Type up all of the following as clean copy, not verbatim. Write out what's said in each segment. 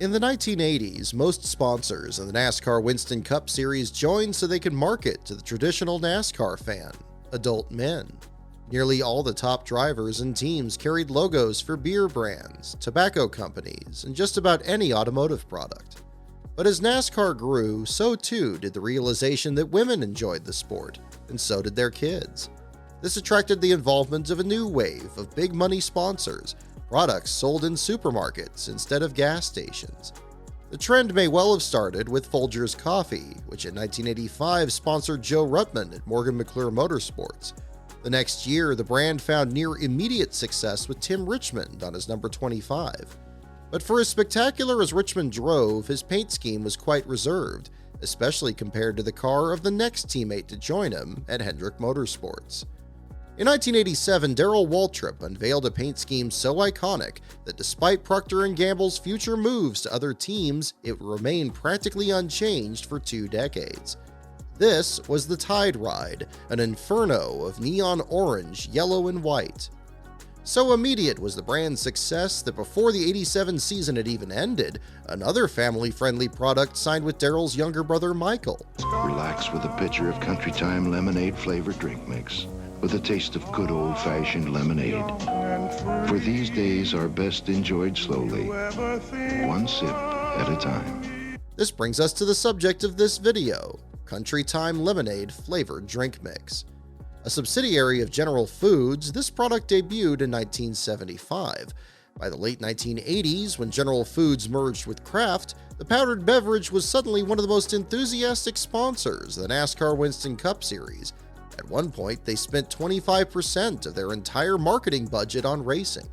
In the 1980s, most sponsors in the NASCAR Winston Cup Series joined so they could market to the traditional NASCAR fan, adult men. Nearly all the top drivers and teams carried logos for beer brands, tobacco companies, and just about any automotive product. But as NASCAR grew, so too did the realization that women enjoyed the sport, and so did their kids. This attracted the involvement of a new wave of big money sponsors, products sold in supermarkets instead of gas stations. The trend may well have started with Folgers Coffee, which in 1985 sponsored Joe Ruttman at Morgan McClure Motorsports. The next year, the brand found near immediate success with Tim Richmond on his number 25. But for as spectacular as Richmond drove, his paint scheme was quite reserved, especially compared to the car of the next teammate to join him at Hendrick Motorsports. In 1987, Darrell Waltrip unveiled a paint scheme so iconic that despite Procter & Gamble's future moves to other teams, it remained practically unchanged for 2 decades. This was the Tide Ride, an inferno of neon orange, yellow, and white. So immediate was the brand's success that before the 87 season had even ended, another family-friendly product signed with Darrell's younger brother Michael. Relax with a pitcher of Country Time lemonade flavored drink mix, with a taste of good old-fashioned lemonade. For these days are best enjoyed slowly, one sip at a time. This brings us to the subject of this video, Country Time Lemonade Flavored Drink Mix. A subsidiary of General Foods, this product debuted in 1975. By the late 1980s, when General Foods merged with Kraft, the powdered beverage was suddenly one of the most enthusiastic sponsors of the NASCAR Winston Cup Series. At one point, they spent 25% of their entire marketing budget on racing.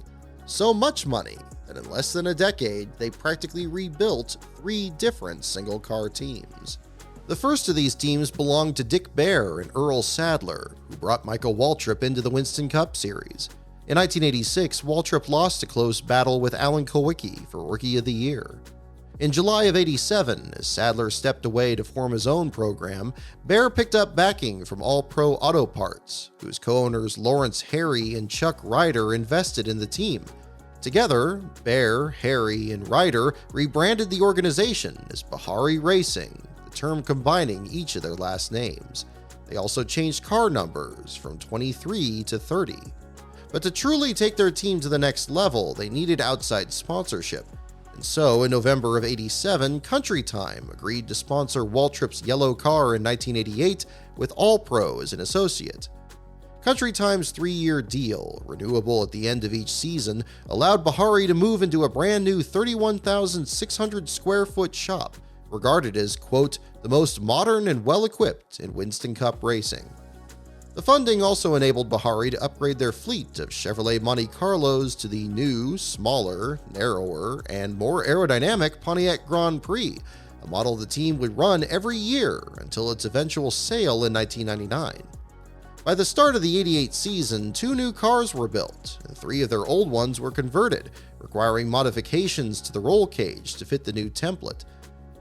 So much money that in less than a decade, they practically rebuilt 3 different single-car teams. The first of these teams belonged to Dick Bahre and Earl Sadler, who brought Michael Waltrip into the Winston Cup Series. In 1986, Waltrip lost a close battle with Alan Kulwicki for Rookie of the Year. In July of '87, as Sadler stepped away to form his own program, Bahre picked up backing from All Pro Auto Parts, whose co-owners Lawrence Harry and Chuck Ryder invested in the team. Together, Bahre, Harry, and Ryder rebranded the organization as Bahari Racing, the term combining each of their last names. They also changed car numbers from 23 to 30. But to truly take their team to the next level, they needed outside sponsorship. And so, in November of '87, Country Time agreed to sponsor Waltrip's yellow car in 1988 with All Pro as an associate. Country Time's 3-year deal, renewable at the end of each season, allowed Bahari to move into a brand new 31,600 square foot shop, regarded as, quote, the most modern and well-equipped in Winston Cup racing. The funding also enabled Bahari to upgrade their fleet of Chevrolet Monte Carlos to the new, smaller, narrower, and more aerodynamic Pontiac Grand Prix, a model the team would run every year until its eventual sale in 1999. By the start of the '88 season, 2 new cars were built, and 3 of their old ones were converted, requiring modifications to the roll cage to fit the new template.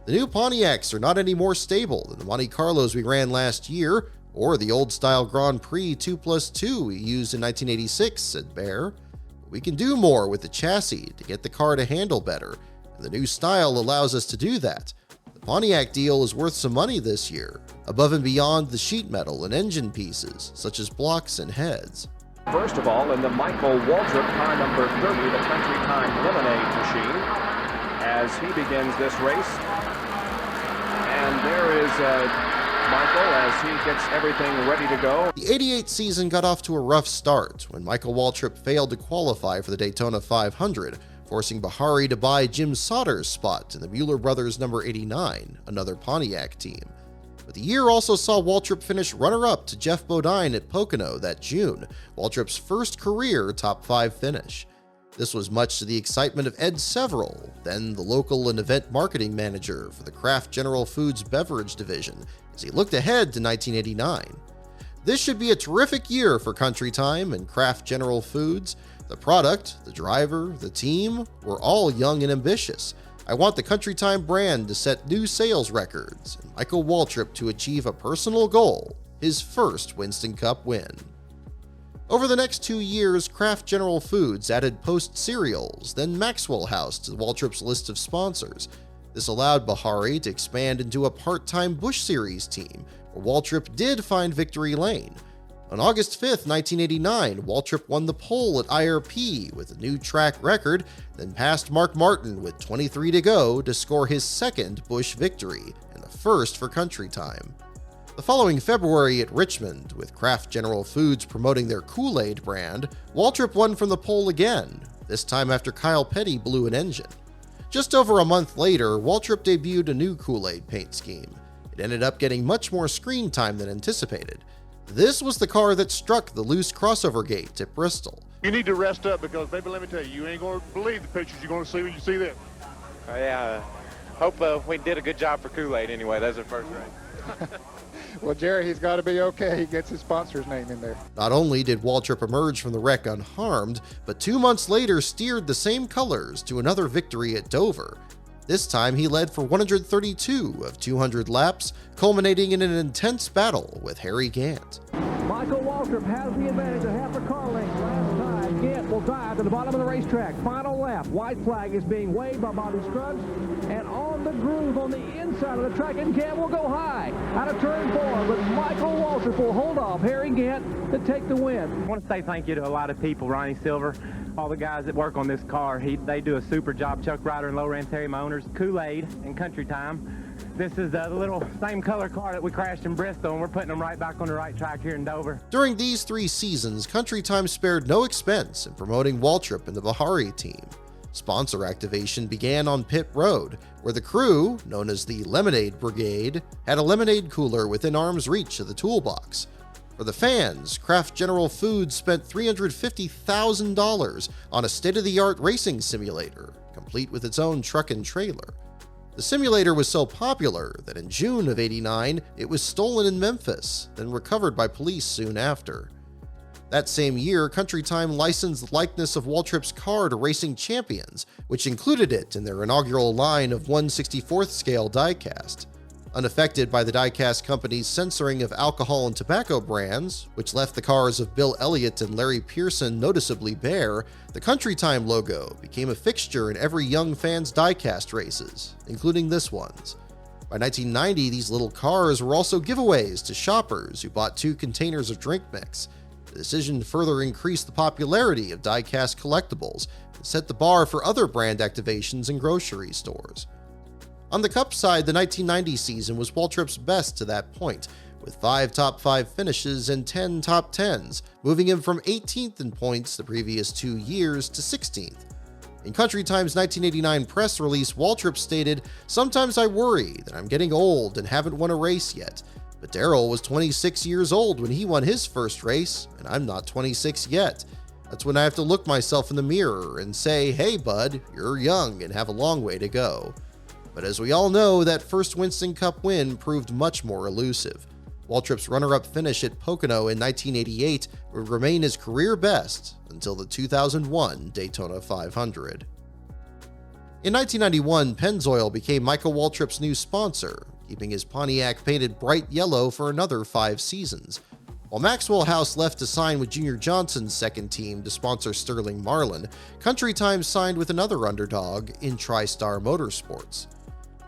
The new Pontiacs are not any more stable than the Monte Carlos we ran last year, or the old-style Grand Prix 2+2 we used in 1986, said Bahre. We can do more with the chassis to get the car to handle better, and the new style allows us to do that. The Pontiac deal is worth some money this year, above and beyond the sheet metal and engine pieces, such as blocks and heads. First of all, in the Michael Waltrip car number 30, the Country Time Lemonade machine, as he begins this race. And there is Michael as he gets everything ready to go. The '88 season got off to a rough start when Michael Waltrip failed to qualify for the Daytona 500, forcing Bahari to buy Jim Sauter's spot in the Mueller Brothers number 89, another Pontiac team. But the year also saw Waltrip finish runner-up to Jeff Bodine at Pocono that June, Waltrip's first career top 5 finish. This was much to the excitement of Ed Severell, then the local and event marketing manager for the Kraft General Foods beverage division, as he looked ahead to 1989. This should be a terrific year for Country Time and Kraft General Foods. The product, the driver, the team were all young and ambitious. I want the Country Time brand to set new sales records, and Michael Waltrip to achieve a personal goal, his first Winston Cup win. Over the next 2 years, Kraft General Foods added Post Cereals, then Maxwell House to Waltrip's list of sponsors. This allowed Bahari to expand into a part-time Busch Series team, where Waltrip did find victory lane. On August 5, 1989, Waltrip won the pole at IRP with a new track record, then passed Mark Martin with 23 to go to score his second Busch victory, and the first for Country Time. The following February at Richmond, with Kraft General Foods promoting their Kool-Aid brand, Waltrip won from the pole again, this time after Kyle Petty blew an engine. Just over a month later, Waltrip debuted a new Kool-Aid paint scheme. It ended up getting much more screen time than anticipated. This was the car that struck the loose crossover gate at Bristol. You need to rest up because, baby, let me tell you, you ain't going to believe the pictures you're going to see when you see them. Yeah, hope we did a good job for Kool-Aid anyway. That's our first race. Well, Jerry, he's got to be okay. He gets his sponsor's name in there. Not only did Waltrip emerge from the wreck unharmed, but 2 months later steered the same colors to another victory at Dover. This time he led for 132 of 200 laps, culminating in an intense battle with Harry Gant. Michael Waltrip has the advantage of half a car length. Last time, Gant will dive to the bottom of the racetrack. Final lap. White flag is being waved by Bobby Scruggs. And on the groove on the inside of the track, and Gant will go high out of turn 4. But Michael Waltrip will hold off Harry Gant to take the win. I want to say thank you to a lot of people, Ronnie Silver, all the guys that work on this car. They do a super job. Chuck Ryder and Low Terry, my owners, Kool-Aid and Country Time. This is the little same color car that we crashed in Bristol, and we're putting them right back on the right track here in Dover. During these 3 seasons, Country Time spared no expense in promoting Waltrip and the Bahari team. Sponsor activation began on pit road, where the crew, known as the Lemonade Brigade, had a lemonade cooler within arm's reach of the toolbox. For the fans, Kraft General Foods spent $350,000 on a state-of-the-art racing simulator, complete with its own truck and trailer. The simulator was so popular that in June of '89, it was stolen in Memphis, then recovered by police soon after. That same year, Country Time licensed the likeness of Waltrip's car to Racing Champions, which included it in their inaugural line of 1/64th scale diecast. Unaffected by the diecast company's censoring of alcohol and tobacco brands, which left the cars of Bill Elliott and Larry Pearson noticeably bare, the Country Time logo became a fixture in every young fan's diecast races, including this one's. By 1990, these little cars were also giveaways to shoppers who bought 2 containers of drink mix. The decision further increased the popularity of diecast collectibles and set the bar for other brand activations in grocery stores. On the Cup side, the 1990 season was Waltrip's best to that point, with 5 top 5 finishes and 10 top 10s, moving him from 18th in points the previous 2 years to 16th. In Country Time's 1989 press release, Waltrip stated, "Sometimes I worry that I'm getting old and haven't won a race yet, but Darrell was 26 years old when he won his first race, and I'm not 26 yet. That's when I have to look myself in the mirror and say, hey bud, you're young and have a long way to go." But as we all know, that first Winston Cup win proved much more elusive. Waltrip's runner-up finish at Pocono in 1988 would remain his career best until the 2001 Daytona 500. In 1991, Pennzoil became Michael Waltrip's new sponsor, keeping his Pontiac painted bright yellow for another 5 seasons. While Maxwell House left to sign with Junior Johnson's second team to sponsor Sterling Marlin, Country Time signed with another underdog in TriStar Motorsports.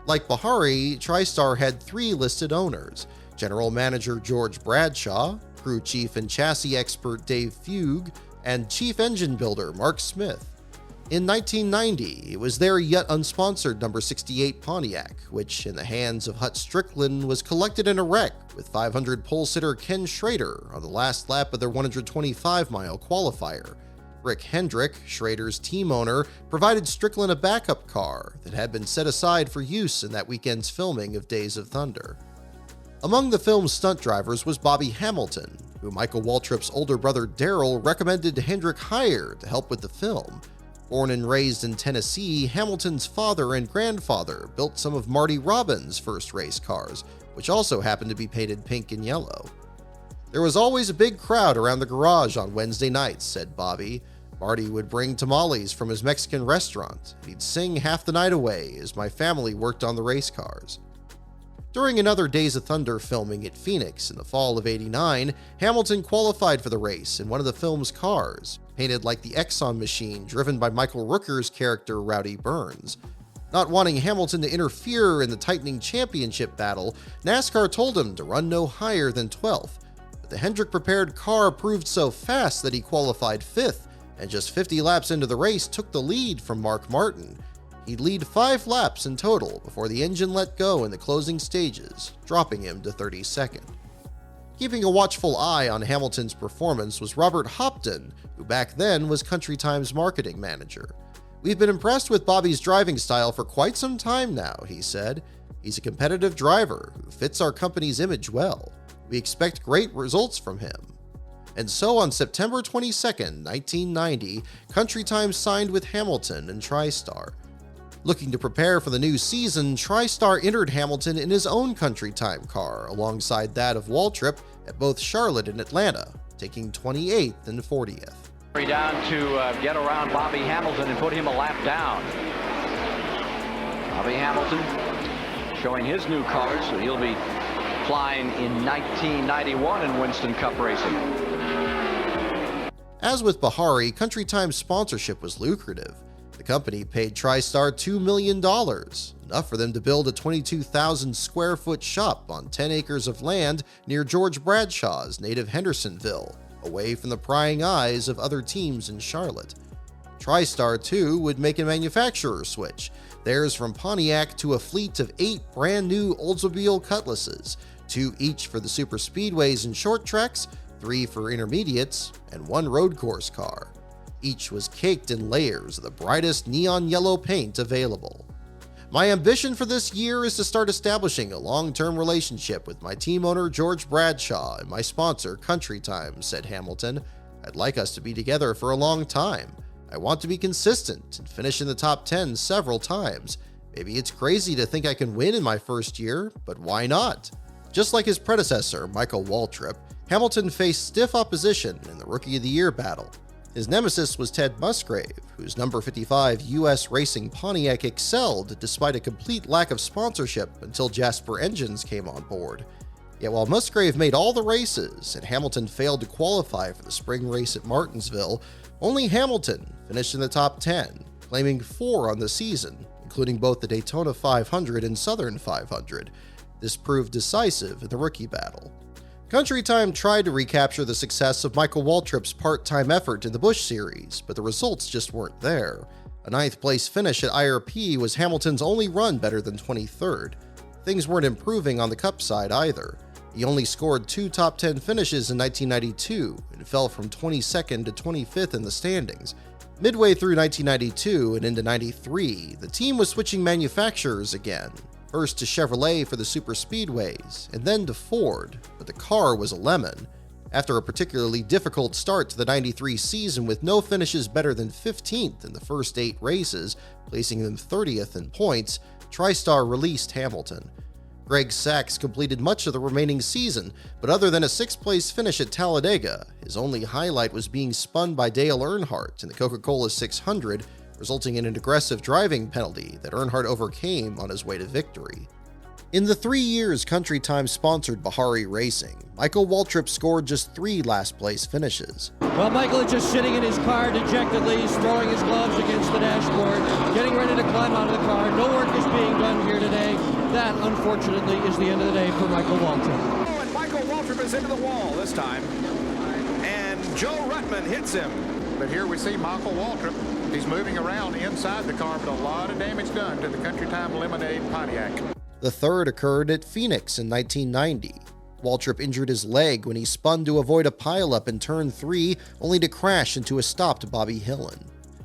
Like Bahari, TriStar had 3 listed owners: General Manager George Bradshaw, Crew Chief and Chassis Expert Dave Fugue, and Chief Engine Builder Mark Smith. In 1990, it was their yet unsponsored number 68 Pontiac, which, in the hands of Hut Strickland, was collected in a wreck with 500 pole sitter Ken Schrader on the last lap of their 125-mile qualifier. Rick Hendrick, Schrader's team owner, provided Strickland a backup car that had been set aside for use in that weekend's filming of Days of Thunder. Among the film's stunt drivers was Bobby Hamilton, who Michael Waltrip's older brother Darrell recommended Hendrick hire to help with the film. Born and raised in Tennessee, Hamilton's father and grandfather built some of Marty Robbins' first race cars, which also happened to be painted pink and yellow. "There was always a big crowd around the garage on Wednesday nights," said Bobby. "Marty would bring tamales from his Mexican restaurant. He'd sing half the night away as my family worked on the race cars." During another Days of Thunder filming at Phoenix in the fall of '89, Hamilton qualified for the race in one of the film's cars, painted like the Exxon machine driven by Michael Rooker's character Rowdy Burns. Not wanting Hamilton to interfere in the tightening championship battle, NASCAR told him to run no higher than 12th, but the Hendrick-prepared car proved so fast that he qualified 5th, and just 50 laps into the race took the lead from Mark Martin. He'd lead 5 laps in total before the engine let go in the closing stages, dropping him to 32nd. Keeping a watchful eye on Hamilton's performance was Robert Hopton, who back then was Country Times marketing manager. "We've been impressed with Bobby's driving style for quite some time now," he said. "He's a competitive driver who fits our company's image well. We expect great results from him." And so on September 22, 1990, Country Times signed with Hamilton and TriStar. Looking to prepare for the new season, TriStar entered Hamilton in his own Country Time car alongside that of Waltrip at both Charlotte and Atlanta, taking 28th and 40th. Down to get around Bobby Hamilton and put him a lap down. Bobby Hamilton showing his new colors, so he'll be flying in 1991 in Winston Cup racing. As with Bahari, Country Time's sponsorship was lucrative. The company paid TriStar $2 million, enough for them to build a 22,000 square foot shop on 10 acres of land near George Bradshaw's native Hendersonville, away from the prying eyes of other teams in Charlotte. TriStar, too, would make a manufacturer switch, theirs from Pontiac to a fleet of 8 brand new Oldsmobile Cutlasses, 2 each for the super speedways and short tracks, 3 for intermediates, and 1 road course car. Each was caked in layers of the brightest neon yellow paint available. "My ambition for this year is to start establishing a long-term relationship with my team owner George Bradshaw and my sponsor Country Time," said Hamilton. "I'd like us to be together for a long time. I want to be consistent and finish in the top 10 several times. Maybe it's crazy to think I can win in my first year, but why not?" Just like his predecessor, Michael Waltrip, Hamilton faced stiff opposition in the Rookie of the Year battle. His nemesis was Ted Musgrave, whose number 55 U.S. Racing Pontiac excelled despite a complete lack of sponsorship until Jasper Engines came on board. Yet while Musgrave made all the races and Hamilton failed to qualify for the spring race at Martinsville, only Hamilton finished in the top 10, claiming 4 on the season, including both the Daytona 500 and Southern 500. This proved decisive in the rookie battle. Country Time tried to recapture the success of Michael Waltrip's part-time effort in the Busch Series, but the results just weren't there. A 9th place finish at IRP was Hamilton's only run better than 23rd. Things weren't improving on the Cup side either. He only scored 2 top 10 finishes in 1992 and fell from 22nd to 25th in the standings. Midway through 1992 and into 93, the team was switching manufacturers again. First to Chevrolet for the super speedways, and then to Ford, but the car was a lemon. After a particularly difficult start to the 93 season with no finishes better than 15th in the first 8 races, placing them 30th in points, TriStar released Hamilton. Greg Sachs completed much of the remaining season, but other than a 6th place finish at Talladega, his only highlight was being spun by Dale Earnhardt in the Coca-Cola 600, resulting in an aggressive driving penalty that Earnhardt overcame on his way to victory. In the 3 years Country Time sponsored Bahari Racing, Michael Waltrip scored just 3 last-place finishes. Well, Michael is just sitting in his car dejectedly. He's throwing his gloves against the dashboard, getting ready to climb out of the car. No work is being done here today. That, unfortunately, is the end of the day for Michael Waltrip. Oh, and Michael Waltrip is into the wall this time. And Joe Ruttman hits him. But here we see Michael Waltrip. He's moving around inside the car, but a lot of damage done to the Country Time Lemonade Pontiac. The third occurred at Phoenix in 1990. Waltrip injured his leg when he spun to avoid a pileup in turn 3, only to crash into a stopped Bobby Hillin.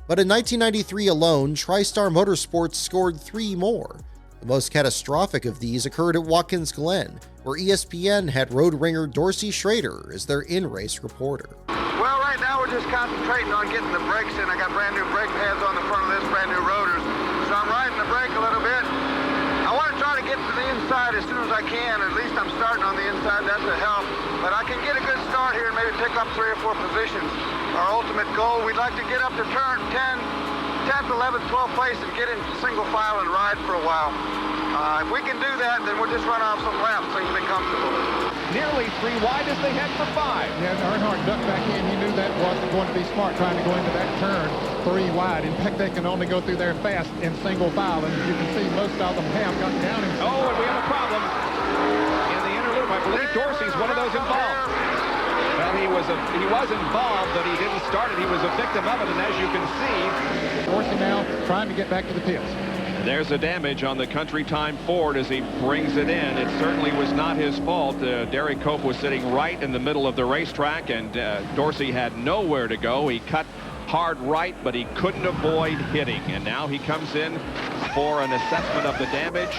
But in 1993 alone, TriStar Motorsports scored 3 more. The most catastrophic of these occurred at Watkins Glen, where ESPN had road ringer Dorsey Schrader as their in-race reporter. Well, right now we're just concentrating on getting the brakes in. I got brand new brake pads on the front of this, brand new rotors. So I'm riding the brake a little bit. I want to try to get to the inside as soon as I can. At least I'm starting on the inside. That's a help. But I can get a good start here and maybe pick up 3 or 4 positions. Our ultimate goal, we'd like to get up to turn 10th, 11th, 12th place and get in single file and ride for a while. If we can do that, then we'll just run off some laps so you can be comfortable. Nearly 3 wide as they head for 5. Yeah, Earnhardt ducked back in. He knew that wasn't going to be smart trying to go into that turn 3 wide. In fact, they can only go through there fast in single file, and you can see most of them have gotten down. Oh, and we have a problem in the inner loop. I believe Dorsey's one of those involved. Well, he was involved, but he didn't start it. He was a victim of it, and as you can see, Dorsey now trying to get back to the pits. there's the damage on the Country Time Ford as he brings it in. It certainly was not his fault. Derek Cope was sitting right in the middle of the racetrack, and Dorsey had nowhere to go. He cut hard right, but he couldn't avoid hitting, and now he comes in for an assessment of the damage.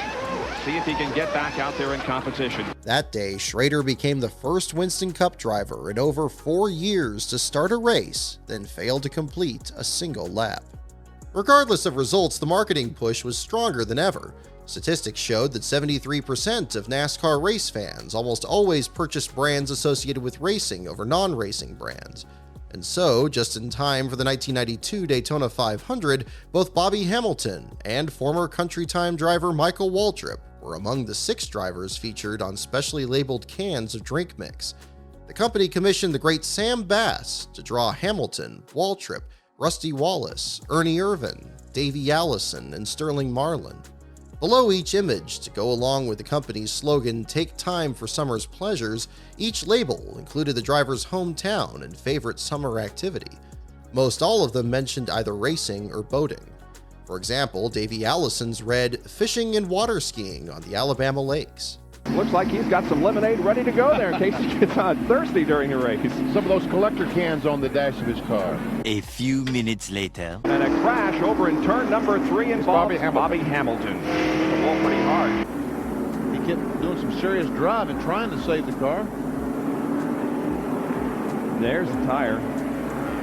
See if he can get back out there in competition. That day, Schrader became the first Winston Cup driver in over 4 years to start a race, then fail to complete a single lap. Regardless of results, the marketing push was stronger than ever. Statistics showed that 73% of NASCAR race fans almost always purchased brands associated with racing over non-racing brands. And so, just in time for the 1992 Daytona 500, both Bobby Hamilton and former Country Time driver Michael Waltrip were among the 6 drivers featured on specially labeled cans of drink mix. The company commissioned the great Sam Bass to draw Hamilton, Waltrip, Rusty Wallace, Ernie Irvan, Davey Allison, and Sterling Marlin. Below each image, to go along with the company's slogan, "Take time for summer's pleasures," each label included the driver's hometown and favorite summer activity. Most all of them mentioned either racing or boating. For example, Davey Allison's read, "Fishing and water skiing on the Alabama lakes." Looks like he's got some lemonade ready to go there in case he gets thirsty during the race. Some of those collector cans on the dash of his car. A few minutes later. And a crash over in turn number 3 involves Bobby Hamilton. The ball pretty hard. He kept doing some serious driving, trying to save the car. There's the tire.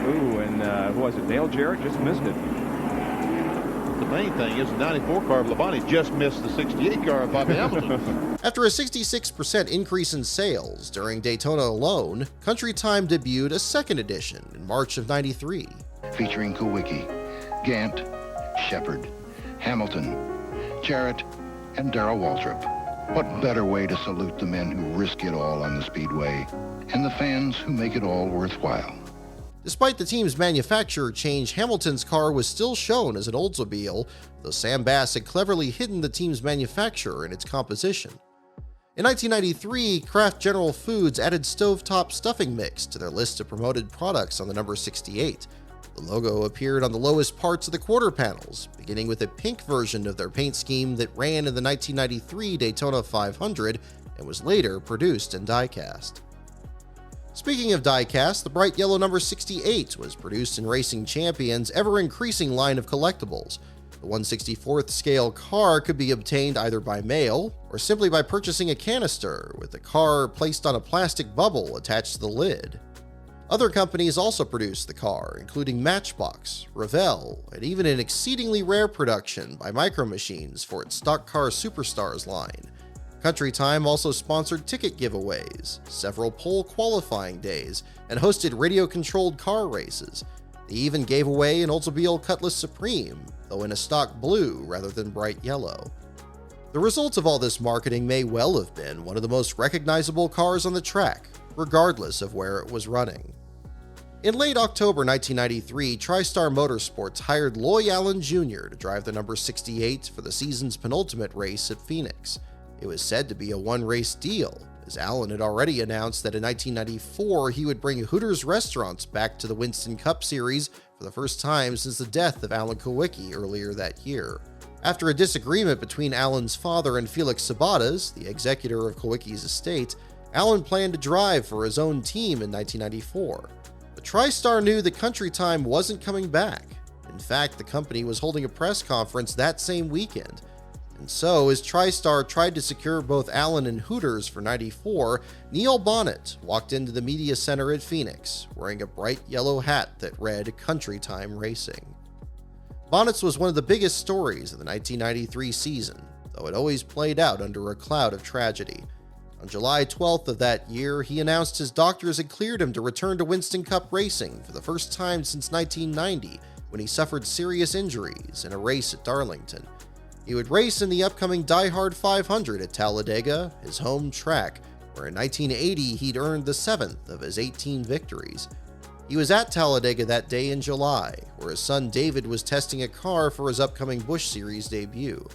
Ooh, and who was it? Dale Jarrett just missed it. The main thing is the 94 car of Labonte just missed the 68 car of Bobby Hamilton. After a 66% increase in sales during Daytona alone, Country Time debuted a second edition in March of '93. Featuring Kowicki, Gant, Shepard, Hamilton, Jarrett, and Darrell Waltrip. What better way to salute the men who risk it all on the speedway and the fans who make it all worthwhile. Despite the team's manufacturer change, Hamilton's car was still shown as an Oldsmobile, though Sam Bass had cleverly hidden the team's manufacturer in its composition. In 1993, Kraft General Foods added stovetop stuffing mix to their list of promoted products on the number 68. The logo appeared on the lowest parts of the quarter panels, beginning with a pink version of their paint scheme that ran in the 1993 Daytona 500 and was later produced in die-cast. Speaking of die-cast, the bright yellow number 68 was produced in Racing Champion's ever-increasing line of collectibles. The 1/64th scale car could be obtained either by mail or simply by purchasing a canister with the car placed on a plastic bubble attached to the lid. Other companies also produced the car, including Matchbox, Revell, and even an exceedingly rare production by Micro Machines for its Stock Car Superstars line. Country Time also sponsored ticket giveaways, several pole qualifying days, and hosted radio-controlled car races. They even gave away an Oldsmobile Cutlass Supreme, though in a stock blue rather than bright yellow. The result of all this marketing may well have been one of the most recognizable cars on the track, regardless of where it was running. In late October 1993, TriStar Motorsports hired Loy Allen Jr. to drive the number 68 for the season's penultimate race at Phoenix. It was said to be a one-race deal, as Allen had already announced that in 1994 he would bring Hooters restaurants back to the Winston Cup Series for the first time since the death of Alan Kowicki earlier that year. After a disagreement between Allen's father and Felix Sabatas, the executor of Kowicki's estate, Allen planned to drive for his own team in 1994. But TriStar knew that Country Time wasn't coming back. In fact, the company was holding a press conference that same weekend. And so, as TriStar tried to secure both Allen and Hooters for '94, Neil Bonnett walked into the media center at Phoenix, wearing a bright yellow hat that read Country Time Racing. Bonnett's was one of the biggest stories of the 1993 season, though it always played out under a cloud of tragedy. On July 12th of that year, he announced his doctors had cleared him to return to Winston Cup racing for the first time since 1990, when he suffered serious injuries in a race at Darlington. He would race in the upcoming Die Hard 500 at Talladega, his home track, where in 1980 he'd earned the 7th of his 18 victories. He was at Talladega that day in July, where his son David was testing a car for his upcoming Busch Series debut.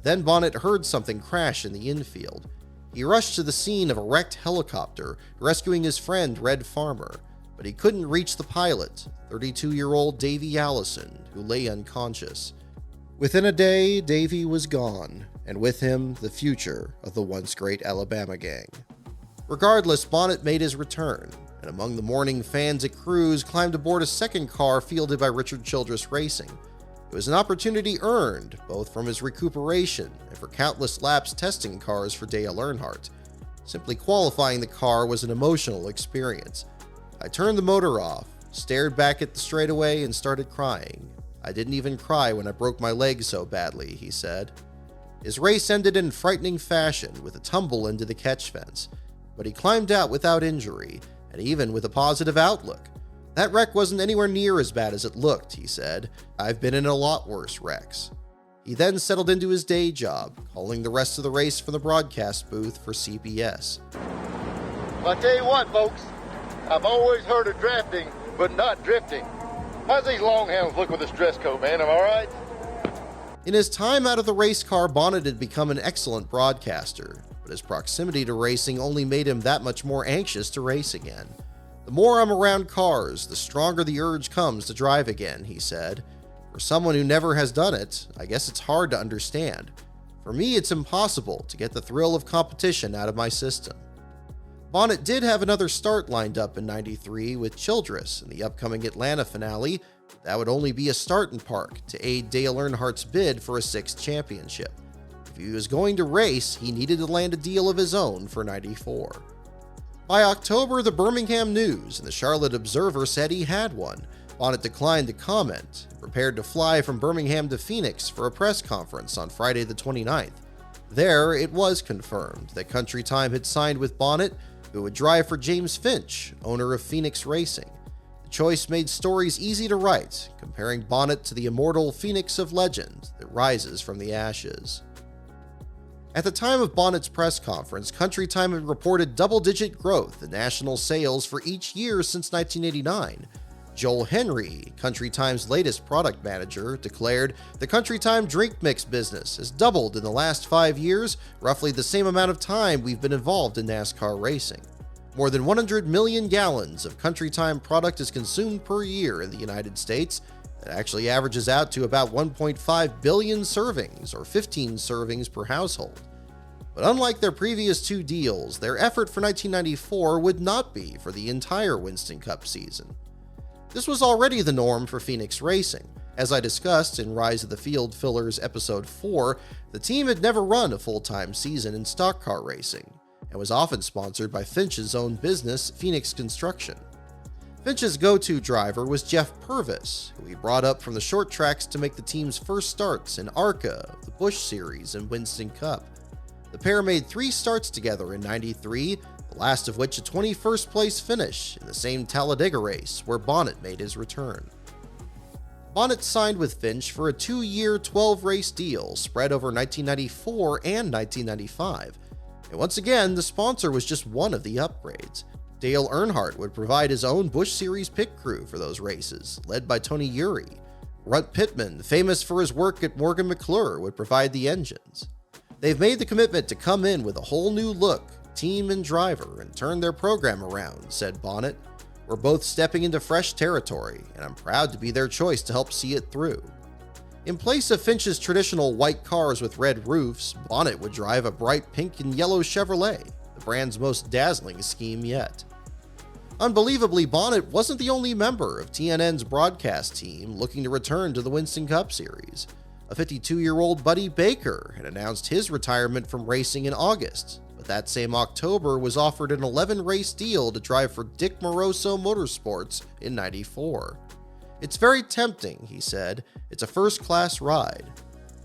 Then Bonnett heard something crash in the infield. He rushed to the scene of a wrecked helicopter, rescuing his friend Red Farmer, but he couldn't reach the pilot, 32-year-old Davey Allison, who lay unconscious. Within a day, Davey was gone, and with him, the future of the once great Alabama gang. Regardless, Bonnett made his return, and among the mourning fans at Cruz climbed aboard a second car fielded by Richard Childress Racing. It was an opportunity earned, both from his recuperation and for countless laps testing cars for Dale Earnhardt. Simply qualifying the car was an emotional experience. I turned the motor off, stared back at the straightaway, and started crying. I didn't even cry when I broke my leg so badly, he said. His race ended in frightening fashion with a tumble into the catch fence, but he climbed out without injury, and even with a positive outlook. That wreck wasn't anywhere near as bad as it looked, he said. I've been in a lot worse wrecks. He then settled into his day job, calling the rest of the race from the broadcast booth for CBS. Well, I tell you what, folks, I've always heard of drafting, but not drifting. How's these long handles look with this dress code, man? Am I all right? In his time out of the race car, Bonnett had become an excellent broadcaster, but his proximity to racing only made him that much more anxious to race again. The more I'm around cars, the stronger the urge comes to drive again, he said. For someone who never has done it, I guess it's hard to understand. For me, it's impossible to get the thrill of competition out of my system. Bonnett did have another start lined up in '93 with Childress in the upcoming Atlanta finale. That would only be a start in park to aid Dale Earnhardt's bid for a 6th championship. If he was going to race, he needed to land a deal of his own for '94. By October, the Birmingham News and the Charlotte Observer said he had one. Bonnett declined to comment and prepared to fly from Birmingham to Phoenix for a press conference on Friday the 29th. There, it was confirmed that Country Time had signed with Bonnett, who would drive for James Finch, owner of Phoenix Racing. The choice made stories easy to write, comparing Bonnett to the immortal Phoenix of legend that rises from the ashes. At the time of Bonnett's press conference, Country Time had reported double-digit growth in national sales for each year since 1989. Joel Henry, Country Time's latest product manager, declared, "The Country Time drink mix business has doubled in the last 5 years, roughly the same amount of time we've been involved in NASCAR racing. More than 100 million gallons of Country Time product is consumed per year in the United States. That actually averages out to about 1.5 billion servings, or 15 servings per household." But unlike their previous 2 deals, their effort for 1994 would not be for the entire Winston Cup season. This was already the norm for Phoenix Racing. As I discussed in Rise of the Field Fillers Episode 4, the team had never run a full-time season in stock car racing, and was often sponsored by Finch's own business, Phoenix Construction. Finch's go-to driver was Jeff Purvis, who he brought up from the short tracks to make the team's first starts in ARCA, the Busch Series, and Winston Cup. The pair made 3 starts together in '93, the last of which a 21st place finish in the same Talladega race where Bonnett made his return. Bonnett signed with Finch for a 2-year, 12-race deal spread over 1994 and 1995. And once again, the sponsor was just one of the upgrades. Dale Earnhardt would provide his own Busch Series pit crew for those races, led by Tony Eury. Runt Pittman, famous for his work at Morgan McClure, would provide the engines. They've made the commitment to come in with a whole new look, team and driver, and turn their program around, said Bonnett. We're both stepping into fresh territory, and I'm proud to be their choice to help see it through. In place of Finch's traditional white cars with red roofs, Bonnett would drive a bright pink and yellow Chevrolet, the brand's most dazzling scheme yet. Unbelievably, Bonnett wasn't the only member of TNN's broadcast team looking to return to the Winston Cup Series. A 52-year-old Buddy Baker had announced his retirement from racing in August, but that same October was offered an 11-race deal to drive for Dick Moroso Motorsports in '94. It's very tempting, he said. It's a first-class ride.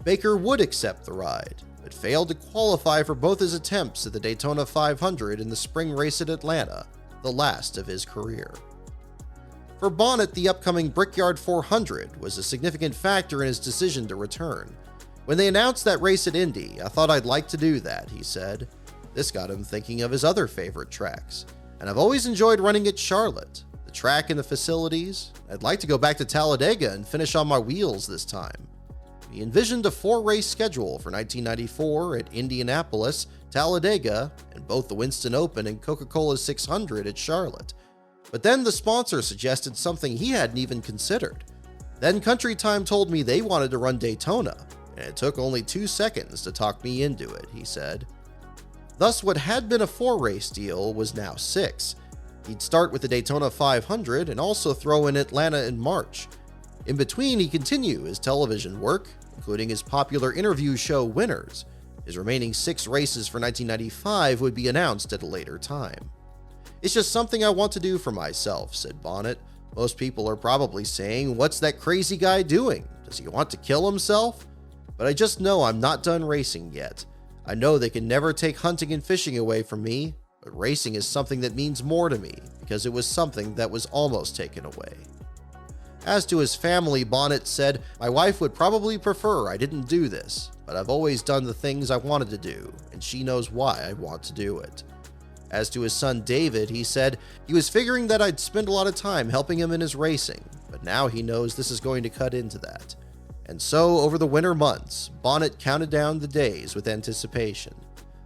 Baker would accept the ride, but failed to qualify for both his attempts at the Daytona 500 and the spring race at Atlanta, the last of his career. For Bonnett, the upcoming Brickyard 400 was a significant factor in his decision to return. When they announced that race at Indy, I thought I'd like to do that, he said. This got him thinking of his other favorite tracks. And I've always enjoyed running at Charlotte. The track and the facilities. I'd like to go back to Talladega and finish on my wheels this time. He envisioned a 4-race schedule for 1994 at Indianapolis, Talladega, and both the Winston Open and Coca-Cola 600 at Charlotte. But then the sponsor suggested something he hadn't even considered. Then Country Time told me they wanted to run Daytona, and it took only 2 seconds to talk me into it, he said. Thus, what had been a 4-race deal was now 6. He'd start with the Daytona 500 and also throw in Atlanta in March. In between, he'd continue his television work, including his popular interview show Winners. His remaining 6 races for 1995 would be announced at a later time. It's just something I want to do for myself, said Bonnett. Most people are probably saying, what's that crazy guy doing? Does he want to kill himself? But I just know I'm not done racing yet. I know they can never take hunting and fishing away from me, but racing is something that means more to me because it was something that was almost taken away. As to his family, Bonnett said, my wife would probably prefer I didn't do this, but I've always done the things I wanted to do, and she knows why I want to do it. As to his son David, he said, he was figuring that I'd spend a lot of time helping him in his racing, but now he knows this is going to cut into that. And so, over the winter months, Bonnett counted down the days with anticipation.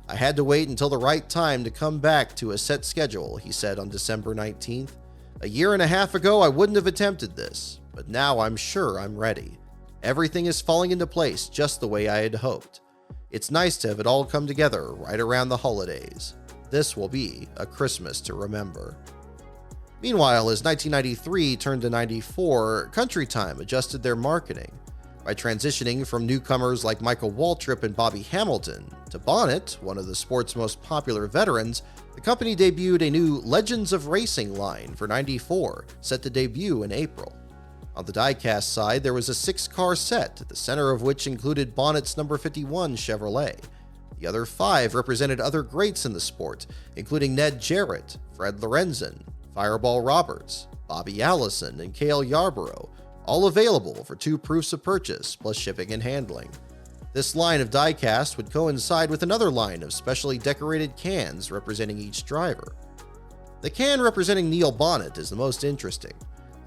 I had to wait until the right time to come back to a set schedule, he said on December 19th. A year and a half ago, I wouldn't have attempted this, but now I'm sure I'm ready. Everything is falling into place just the way I had hoped. It's nice to have it all come together right around the holidays. This will be a Christmas to remember. Meanwhile, as 1993 turned to 94, Country Time adjusted their marketing. By transitioning from newcomers like Michael Waltrip and Bobby Hamilton to Bonnett, one of the sport's most popular veterans, the company debuted a new Legends of Racing line for 94, set to debut in April. On the diecast side, there was a 6-car set, the center of which included Bonnett's number 51 Chevrolet. The other 5 represented other greats in the sport, including Ned Jarrett, Fred Lorenzen, Fireball Roberts, Bobby Allison, and Cale Yarborough, all available for 2 proofs of purchase plus shipping and handling. This line of diecast would coincide with another line of specially decorated cans representing each driver. The can representing Neil Bonnett is the most interesting.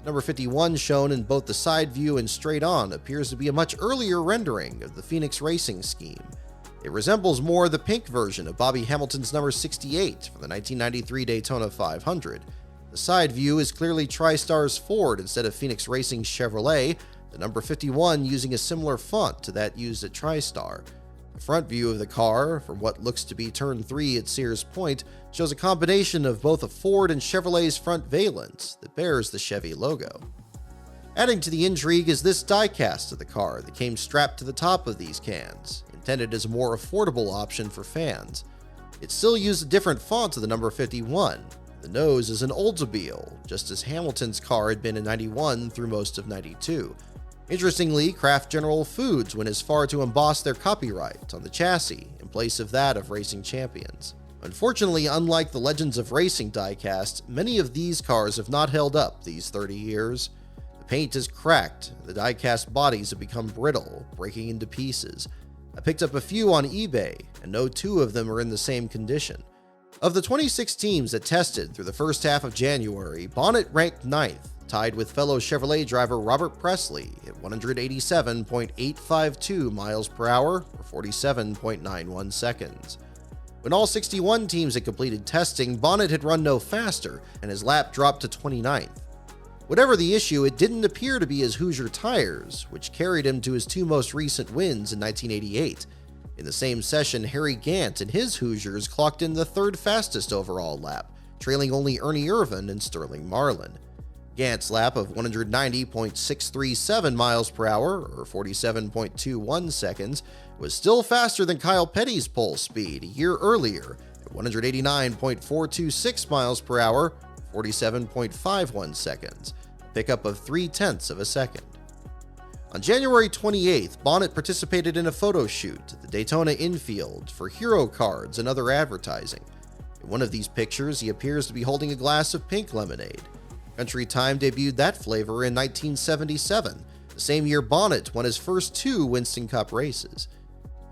Number 51 shown in both the side view and straight on appears to be a much earlier rendering of the Phoenix Racing scheme. It resembles more the pink version of Bobby Hamilton's number 68 for the 1993 Daytona 500. The side view is clearly TriStar's Ford instead of Phoenix Racing's Chevrolet, the number 51 using a similar font to that used at TriStar. The front view of the car, from what looks to be turn 3 at Sears Point, shows a combination of both a Ford and Chevrolet's front valence that bears the Chevy logo. Adding to the intrigue is this diecast of the car that came strapped to the top of these cans, intended as a more affordable option for fans. It still used a different font to the number 51. The nose is an Oldsmobile, just as Hamilton's car had been in 91 through most of 92. Interestingly, Kraft General Foods went as far to emboss their copyright on the chassis in place of that of Racing Champions. Unfortunately, unlike the Legends of Racing diecast, many of these cars have not held up these 30 years. The paint is cracked, the diecast bodies have become brittle, breaking into pieces. I picked up a few on eBay, and no 2 of them are in the same condition. Of the 26 teams that tested through the first half of January, Bonnett ranked 9th, tied with fellow Chevrolet driver Robert Presley at 187.852 miles per hour or 47.91 seconds. When all 61 teams had completed testing, Bonnett had run no faster, and his lap dropped to 29th. Whatever the issue, it didn't appear to be his Hoosier tires, which carried him to his 2 most recent wins in 1988. In the same session, Harry Gant and his Hoosiers clocked in the 3rd fastest overall lap, trailing only Ernie Irvan and Sterling Marlin. Gant's lap of 190.637 miles per hour, or 47.21 seconds, was still faster than Kyle Petty's pole speed a year earlier at 189.426 miles per hour, 47.51 seconds, a pickup of 0.3 of a second. On January 28th, Bonnett participated in a photo shoot at the Daytona infield for hero cards and other advertising. In one of these pictures, he appears to be holding a glass of pink lemonade. Country Time debuted that flavor in 1977, The same year, Bonnett won his first 2 Winston Cup races.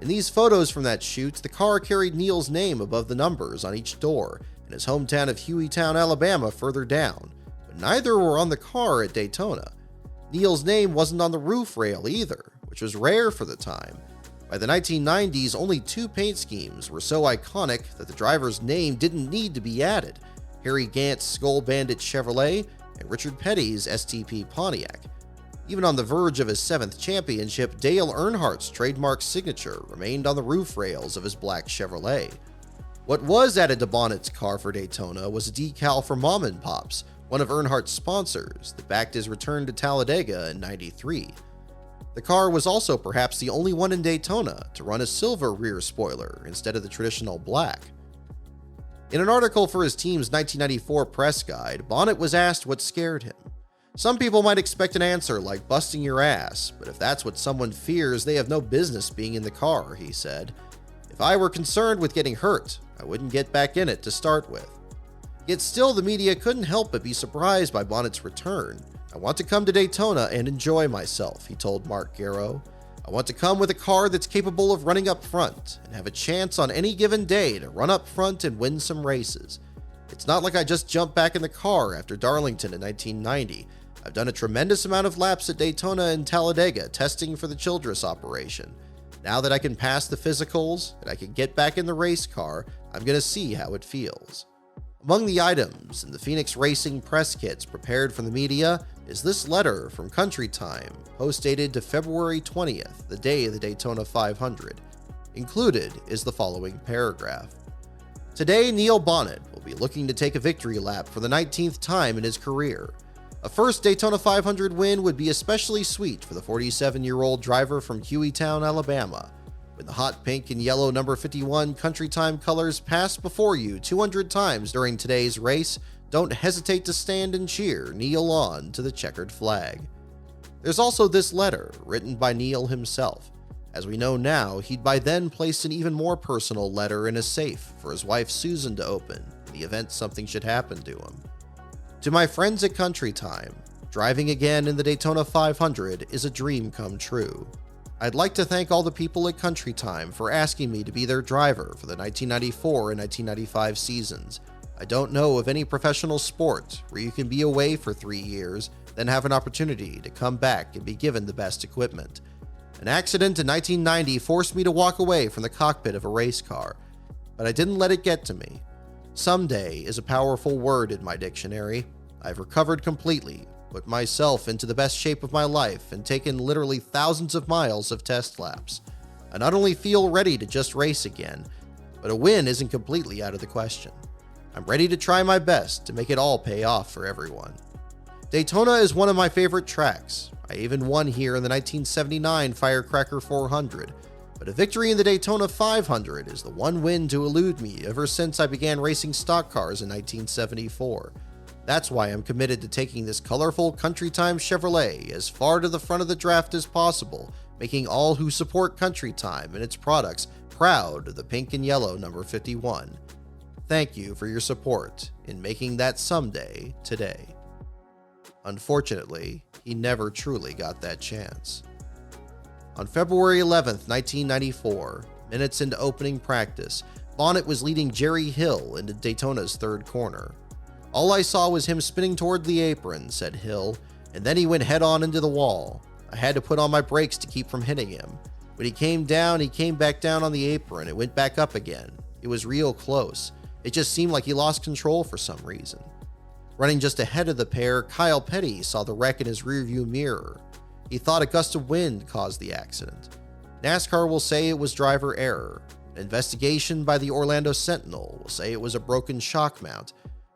In these photos from that shoot, the car carried Neal's name above the numbers on each door, and his hometown of Hueytown, Alabama further down, but neither were on the car at Daytona. Neal's name wasn't on the roof rail either, which was rare for the time. By the 1990s, only 2 paint schemes were so iconic that the driver's name didn't need to be added: Harry Gant's Skull Bandit Chevrolet and Richard Petty's STP Pontiac. Even on the verge of his 7th championship, Dale Earnhardt's trademark signature remained on the roof rails of his black Chevrolet. What was added to Bonnett's car for Daytona was a decal for Mom and Pops, one of Earnhardt's sponsors, that backed his return to Talladega in '93. The car was also perhaps the only one in Daytona to run a silver rear spoiler instead of the traditional black. In an article for his team's 1994 press guide, Bonnett was asked what scared him. Some people might expect an answer like busting your ass, but if that's what someone fears, they have no business being in the car, he said. If I were concerned with getting hurt, I wouldn't get back in it to start with. Yet still, the media couldn't help but be surprised by Bonnett's return. I want to come to Daytona and enjoy myself, he told Mark Garrow. I want to come with a car that's capable of running up front and have a chance on any given day to run up front and win some races. It's not like I just jumped back in the car after Darlington in 1990. I've done a tremendous amount of laps at Daytona and Talladega testing for the Childress operation. Now that I can pass the physicals and I can get back in the race car, I'm going to see how it feels. Among the items in the Phoenix Racing press kits prepared for the media is this letter from Country Time, post-dated to February 20th, the day of the Daytona 500. Included is the following paragraph. Today, Neal Bonnett will be looking to take a victory lap for the 19th time in his career. A first Daytona 500 win would be especially sweet for the 47-year-old driver from Hueytown, Alabama. When the hot pink and yellow number 51 Country Time colors pass before you 200 times during today's race, don't hesitate to stand and cheer Neal on to the checkered flag. There's also this letter, written by Neal himself. As we know now, he'd by then placed an even more personal letter in a safe for his wife Susan to open in the event something should happen to him. To my friends at Country Time, driving again in the Daytona 500 is a dream come true. I'd like to thank all the people at Country Time for asking me to be their driver for the 1994 and 1995 seasons. I don't know of any professional sport where you can be away for 3 years, then have an opportunity to come back and be given the best equipment. An accident in 1990 forced me to walk away from the cockpit of a race car, but I didn't let it get to me. Someday is a powerful word in my dictionary. I've recovered completely, put myself into the best shape of my life, and taken literally thousands of miles of test laps. I not only feel ready to just race again, but a win isn't completely out of the question. I'm ready to try my best to make it all pay off for everyone. Daytona is one of my favorite tracks. I even won here in the 1979 Firecracker 400, but a victory in the Daytona 500 is the one win to elude me ever since I began racing stock cars in 1974. That's why I'm committed to taking this colorful Country Time Chevrolet as far to the front of the draft as possible, making all who support Country Time and its products proud of the pink and yellow number 51. Thank you for your support in making that someday today. Unfortunately, he never truly got that chance. On February 11th, 1994, minutes into opening practice, Bonnett was leading Jerry Hill into Daytona's third corner. All I saw was him spinning toward the apron, said Hill, and then he went head-on into the wall. I had to put on my brakes to keep from hitting him. When he came down, he came back down on the apron and went back up again. It was real close. It just seemed like he lost control for some reason. Running just ahead of the pair, Kyle Petty saw the wreck in his rearview mirror. He thought a gust of wind caused the accident. NASCAR will say it was driver error. An investigation by the Orlando Sentinel will say it was a broken shock mount.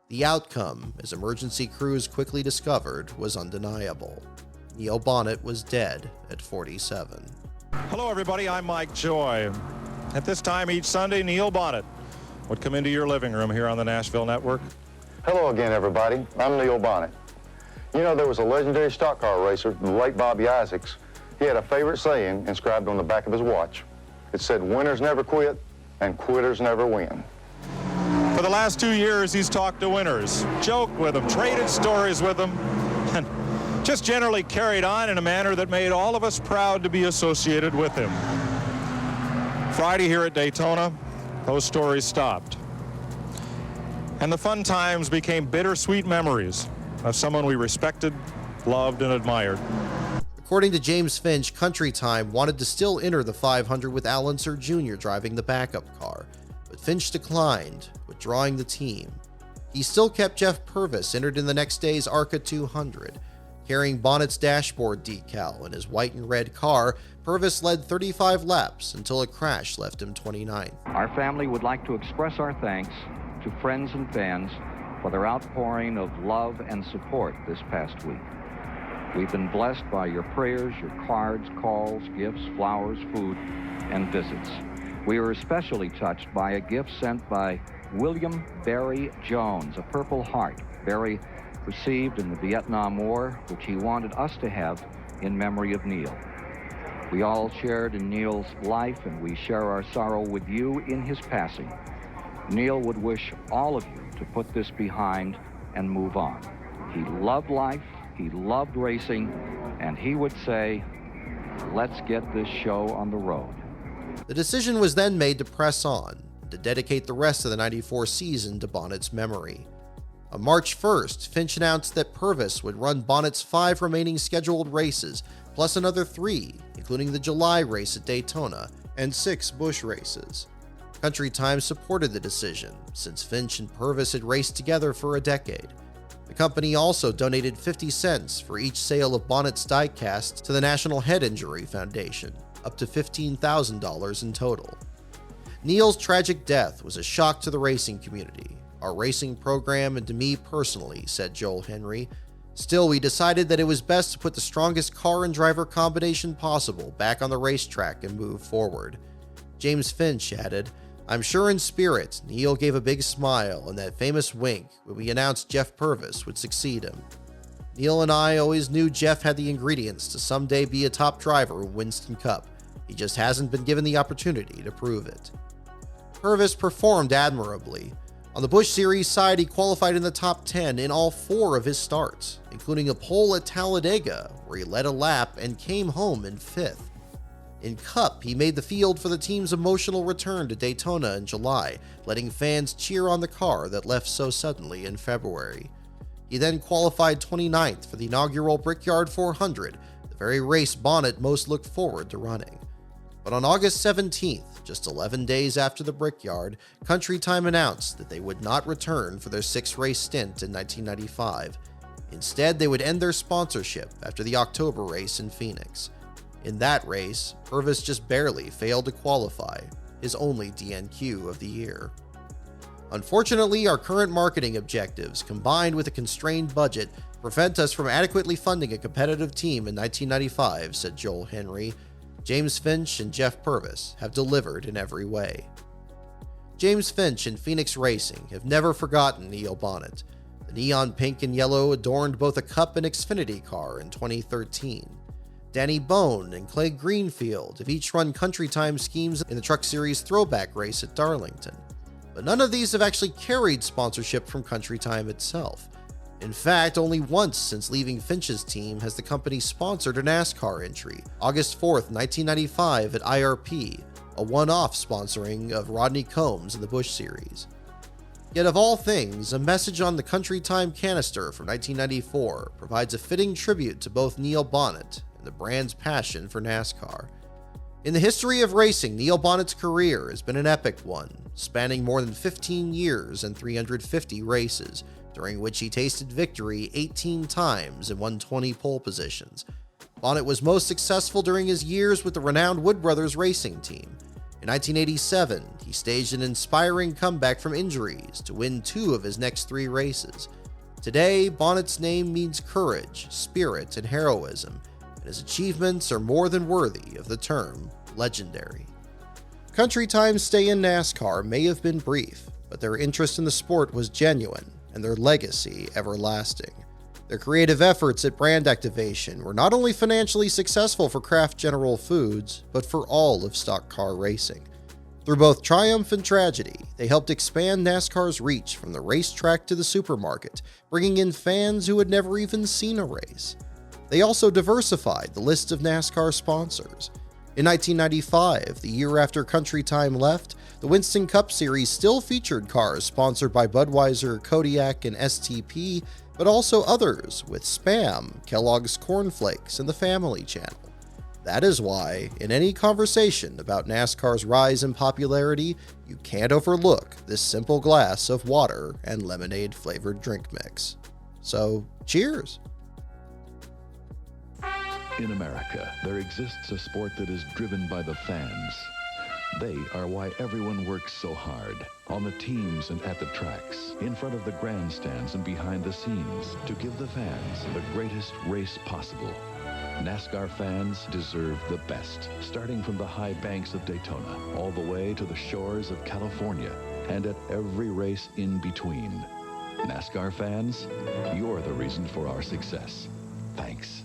The outcome, as emergency crews quickly discovered, was undeniable. Neal Bonnett was dead at 47. Hello, everybody. I'm Mike Joy. At this time each Sunday, Neal Bonnett would come into your living room here on the Nashville Network. Hello again, everybody. I'm Neal Bonnett. You know, there was a legendary stock car racer, the late Bobby Isaacs. He had a favorite saying inscribed on the back of his watch. It said, "Winners never quit, and quitters never win." For the last 2 years, he's talked to winners, joked with them, traded stories with them, and just generally carried on in a manner that made all of us proud to be associated with him. Friday here at Daytona, those stories stopped. And the fun times became bittersweet memories of someone we respected, loved, and admired. According to James Finch, Country Time wanted to still enter the 500 with Al Unser Jr. driving the backup car, but Finch declined, withdrawing the team. He still kept Jeff Purvis entered in the next day's ARCA 200. Carrying Bonnett's dashboard decal in his white and red car, Purvis led 35 laps until a crash left him 29th. Our family would like to express our thanks to friends and fans for their outpouring of love and support this past week. We've been blessed by your prayers, your cards, calls, gifts, flowers, food, and visits. We were especially touched by a gift sent by William Barry Jones, a Purple Heart Barry received in the Vietnam War, which he wanted us to have in memory of Neil. We all shared in Neil's life, and we share our sorrow with you in his passing. Neil would wish all of you to put this behind and move on. He loved life, he loved racing, and he would say, let's get this show on the road. The decision was then made to press on, to dedicate the rest of the 94 season to Bonnett's memory. On March 1st, Finch announced that Purvis would run Bonnett's 5 remaining scheduled races, plus another 3, including the July race at Daytona, and 6 Busch races. Country Time supported the decision, since Finch and Purvis had raced together for a decade. The company also donated 50 cents for each sale of Bonnett's diecast to the National Head Injury Foundation, up to $15,000 in total. Neil's tragic death was a shock to the racing community, our racing program, and to me personally, said Joel Henry. Still, we decided that it was best to put the strongest car and driver combination possible back on the racetrack and move forward. James Finch added, I'm sure in spirit, Neil gave a big smile and that famous wink when we announced Jeff Purvis would succeed him. Neil and I always knew Jeff had the ingredients to someday be a top driver of Winston Cup. He just hasn't been given the opportunity to prove it. Purvis performed admirably. On the Busch Series side, he qualified in the top 10 in all 4 of his starts, including a pole at Talladega, where he led a lap and came home in 5th. In Cup, he made the field for the team's emotional return to Daytona in July, letting fans cheer on the car that left so suddenly in February. He then qualified 29th for the inaugural Brickyard 400, the very race Bonnett most looked forward to running. But on August 17th, just 11 days after the Brickyard, Country Time announced that they would not return for their 6-race stint in 1995. Instead, they would end their sponsorship after the October race in Phoenix. In that race, Purvis just barely failed to qualify, his only DNQ of the year. Unfortunately, our current marketing objectives, combined with a constrained budget, prevent us from adequately funding a competitive team in 1995, said Joel Henry. James Finch and Jeff Purvis have delivered in every way. James Finch and Phoenix Racing have never forgotten Neil Bonnett. The neon pink and yellow adorned both a Cup and Xfinity car in 2013. Danny Bone and Clay Greenfield have each run Country Time schemes in the Truck Series throwback race at Darlington. But none of these have actually carried sponsorship from Country Time itself. In fact, only once since leaving Finch's team has the company sponsored a NASCAR entry, August 4th, 1995 at IRP, a one-off sponsoring of Rodney Combs in the Busch Series. Yet of all things, a message on the Country Time canister from 1994 provides a fitting tribute to both Neil Bonnett and the brand's passion for NASCAR. In the history of racing, Neil Bonnett's career has been an epic one, spanning more than 15 years and 350 races, during which he tasted victory 18 times and won 20 pole positions. Bonnett was most successful during his years with the renowned Wood Brothers racing team. In 1987, he staged an inspiring comeback from injuries to win 2 of his next 3 races. Today, Bonnett's name means courage, spirit, and heroism, and his achievements are more than worthy of the term legendary. Country Time's stay in NASCAR may have been brief, but their interest in the sport was genuine, and their legacy everlasting. Their creative efforts at brand activation were not only financially successful for Kraft General Foods, but for all of stock car racing. Through both triumph and tragedy, they helped expand NASCAR's reach from the racetrack to the supermarket, bringing in fans who had never even seen a race. They also diversified the list of NASCAR sponsors. In 1995, the year after Country Time left, the Winston Cup Series still featured cars sponsored by Budweiser, Kodiak, and STP, but also others with Spam, Kellogg's Corn Flakes, and the Family Channel. That is why, in any conversation about NASCAR's rise in popularity, you can't overlook this simple glass of water and lemonade-flavored drink mix. So, cheers! In America, there exists a sport that is driven by the fans. They are why everyone works so hard, on the teams and at the tracks, in front of the grandstands and behind the scenes, to give the fans the greatest race possible. NASCAR fans deserve the best, starting from the high banks of Daytona, all the way to the shores of California, and at every race in between. NASCAR fans, you're the reason for our success. Thanks.